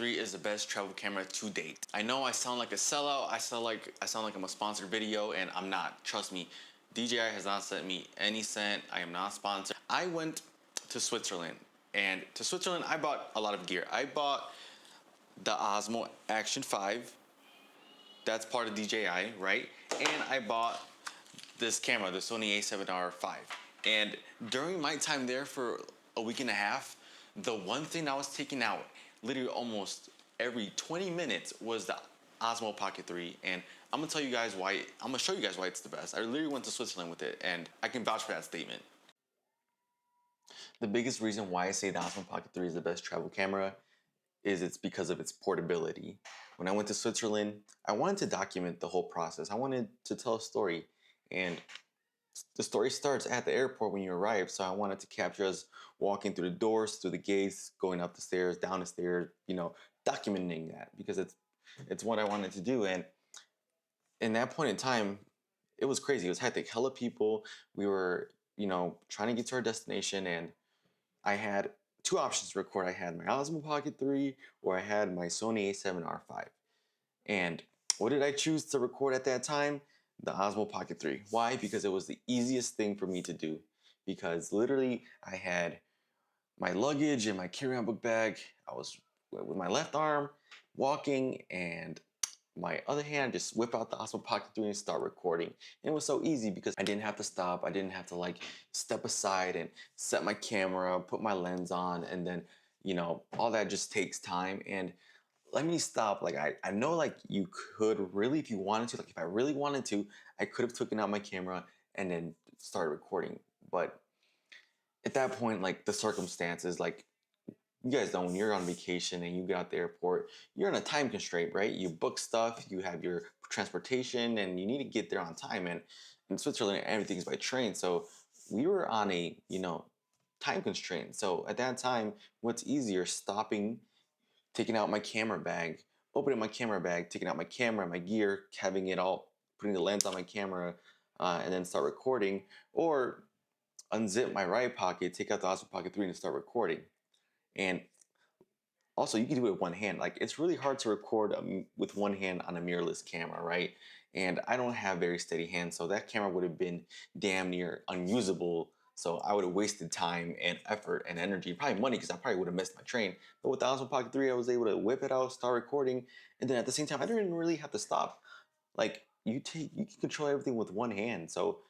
3 is the best travel camera to date. I know I sound like a sellout. I sound like I'm a sponsored video, and I'm not. Trust me, DJI has not sent me any cent. I am not sponsored. I went to Switzerland, and to Switzerland I bought a lot of gear. I bought the Osmo Action 5. That's part of DJI, right? And I bought this camera, the Sony a7R5. And during my time there for a week and a half, the one thing I was taking out literally almost every 20 minutes was the Osmo Pocket 3. And I'm gonna tell you guys why, I'm gonna show you guys why it's the best. I literally went to Switzerland with it, and I can vouch for that statement. The biggest reason why I say the Osmo Pocket 3 is the best travel camera is it's because of its portability. When I went to Switzerland, I wanted to document the whole process. I wanted to tell a story, and the story starts at the airport when you arrive. So I wanted to capture us walking through the doors, through the gates, going up the stairs, down the stairs, documenting that because it's what I wanted to do. And in that point in time, it was crazy. It was hectic. Hella people. We were, trying to get to our destination, and I had two options to record. I had my Osmo Pocket 3 or I had my Sony a7R5. And what did I choose to record at that time? The Osmo Pocket 3. Why? Because it was the easiest thing for me to do. Because literally I had my luggage in my carry-on book bag. I was with my left arm walking, and my other hand just whip out the Osmo Pocket 3 and start recording. And it was so easy because I didn't have to stop. I didn't have to step aside and set my camera, put my lens on, and then all that just takes time. And let me stop. I know you could really, if you wanted to, if I really wanted to, I could have taken out my camera and then started recording. But at that point, the circumstances, you guys know when you're on vacation and you get out the airport, you're on a time constraint, right? You book stuff, you have your transportation, and you need to get there on time. And in Switzerland, everything's by train. So we were on a, time constraint. So at that time, what's easier, stopping, taking out my camera bag, opening my camera bag, taking out my camera, my gear, having it all, putting the lens on my camera, and then start recording, or unzip my right pocket, take out the Osmo Pocket 3 and start recording. And also, you can do it with one hand. It's really hard to record with one hand on a mirrorless camera, right? And I don't have very steady hands, so that camera would have been damn near unusable. So I would have wasted time and effort and energy, probably money, because I probably would have missed my train. But with the Osmo Pocket 3, I was able to whip it out, start recording, and then at the same time, I didn't really have to stop. You can control everything with one hand. So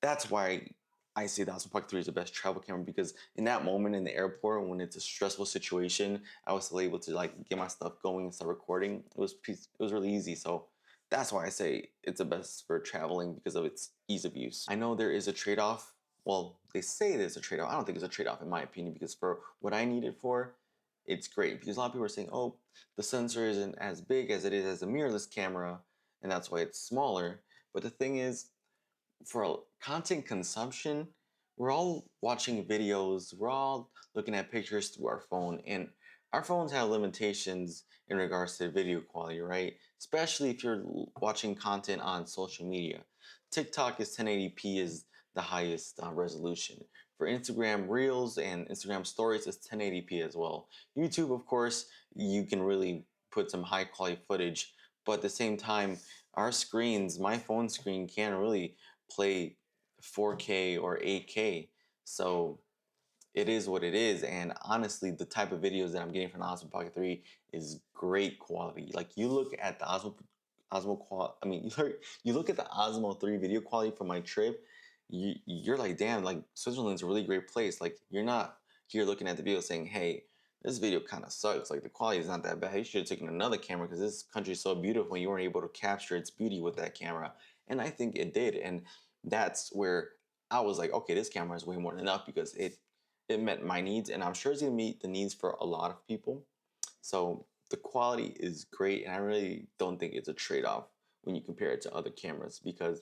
that's why I say the Osmo Pocket 3 is the best travel camera, because in that moment in the airport, when it's a stressful situation, I was still able to get my stuff going and start recording. It was really easy. So that's why I say it's the best for traveling, because of its ease of use. I know there is a trade-off. Well, they say there's a trade-off. I don't think it's a trade-off in my opinion, because for what I need it for, it's great. Because a lot of people are saying, oh, the sensor isn't as big as it is as a mirrorless camera, and that's why it's smaller. But the thing is, for content consumption, we're all watching videos, we're all looking at pictures through our phone, and our phones have limitations in regards to video quality, right? Especially if you're watching content on social media. TikTok is 1080p is the highest resolution. For Instagram Reels and Instagram Stories, it's 1080p as well. YouTube, of course, you can really put some high quality footage, but at the same time, our screens, my phone screen can't really play 4K or 8K. So it is what it is. And honestly, the type of videos that I'm getting from the Osmo Pocket 3 is great quality. You look at the Osmo quality, you look at the Osmo 3 video quality from my trip, you're like, damn, Switzerland's a really great place. You're not here looking at the video saying, hey, this video kind of sucks. The quality is not that bad. You should have taken another camera because this country is so beautiful and you weren't able to capture its beauty with that camera. And I think it did. And that's where I was like, okay, this camera is way more than enough, because it met my needs, and I'm sure it's gonna meet the needs for a lot of people. So the quality is great, and I really don't think it's a trade-off when you compare it to other cameras, because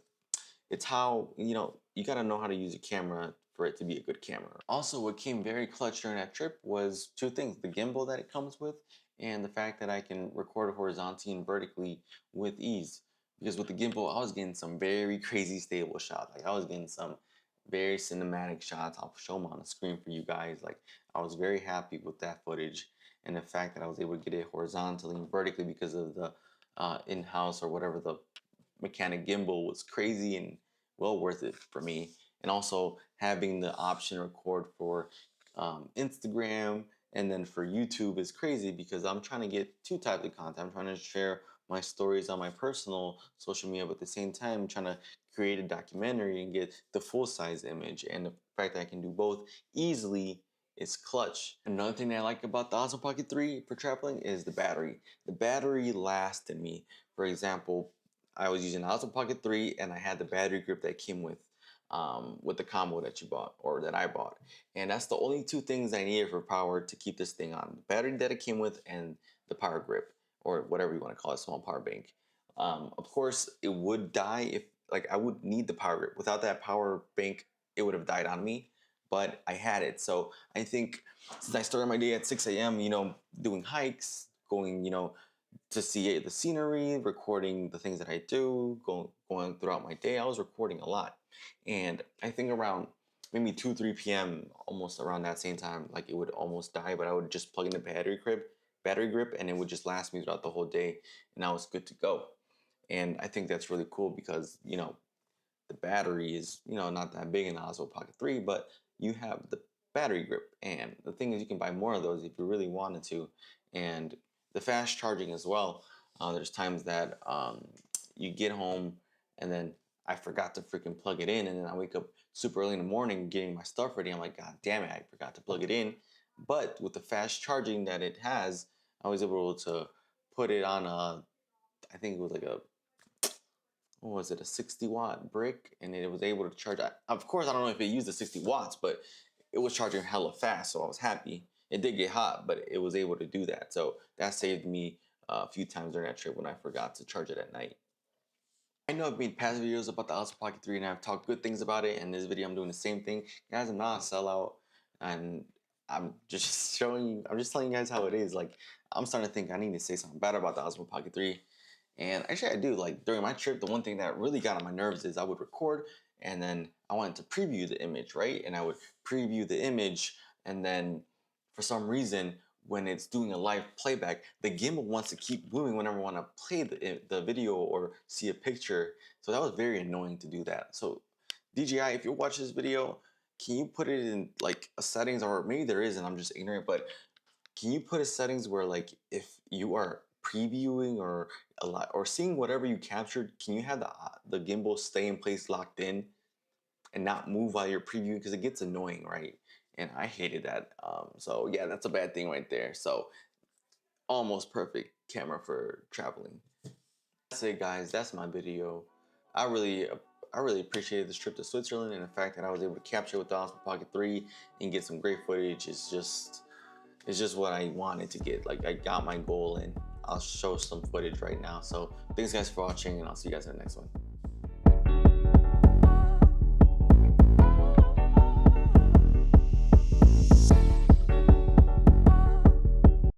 it's how, you gotta know how to use a camera for it to be a good camera. Also, what came very clutch during that trip was two things: the gimbal that it comes with, and the fact that I can record horizontally and vertically with ease. Because with the gimbal, I was getting some very crazy stable shots. I was getting some very cinematic shots. I'll show them on the screen for you guys. I was very happy with that footage. and the fact that I was able to get it horizontally and vertically because of the in-house or whatever the mechanic gimbal was crazy and well worth it for me. And also having the option to record for Instagram and then for YouTube is crazy because I'm trying to get two types of content. I'm trying to share my stories on my personal social media, but at the same time, I'm trying to create a documentary and get the full size image. And the fact that I can do both easily is clutch. Another thing that I like about the Osmo Pocket 3 for traveling is the battery. The battery lasted me. For example, I was using the Osmo Pocket 3 and I had the battery grip that came with the combo that you bought or that I bought. And that's the only two things I needed for power to keep this thing on. The battery that it came with and the power grip or whatever you want to call it, small power bank. Of course, it would die if like I would need the power grip. Without that power bank, it would have died on me, but I had it. So I think since I started my day at 6 a.m., doing hikes, going, to see the scenery, recording the things that I do, going throughout my day, I was recording a lot. And I think around maybe 2, 3 p.m., almost around that same time, like it would almost die, but I would just plug in the battery grip, and it would just last me throughout the whole day, and I was good to go. And I think that's really cool because, the battery is, not that big in the Osmo Pocket 3, but you have the battery grip. And the thing is, you can buy more of those if you really wanted to. And the fast charging as well. There's times that you get home and then I forgot to freaking plug it in. And then I wake up super early in the morning getting my stuff ready. I'm like, God damn it, I forgot to plug it in. But with the fast charging that it has, I was able to put it on I think it was like what was it, a 60-watt brick, and it was able to charge. Of course, I don't know if it used the 60 watts, but it was charging hella fast, so I was happy. It did get hot, but it was able to do that. So that saved me a few times during that trip when I forgot to charge it at night. I know I've made past videos about the Osmo Pocket 3 and I've talked good things about it. And in this video, I'm doing the same thing. Guys, I'm not a sellout, and I'm just telling you guys how it is. Like, I'm starting to think I need to say something bad about the Osmo Pocket 3. And actually I do. Like during my trip, the one thing that really got on my nerves is I would record and then I wanted to preview the image, right? And I would preview the image, and then for some reason, when it's doing a live playback, the gimbal wants to keep moving whenever I want to play the video or see a picture. So that was very annoying to do that. So DJI, if you watch this video, can you put it in like a settings, or maybe there is and I'm just ignorant, but can you put a settings where like if you are previewing or a lot or seeing whatever you captured, can you have the gimbal stay in place locked in and not move while you're previewing, because it gets annoying, right? And I hated that. So yeah, that's a bad thing right there. So almost perfect camera for traveling. That's it, guys. That's my video. I really appreciated this trip to Switzerland, and the fact that I was able to capture with the Osmo Pocket 3 and get some great footage is just what I wanted to get. Like, I got my goal, and I'll show some footage right now. So thanks guys for watching, and I'll see you guys in the next one.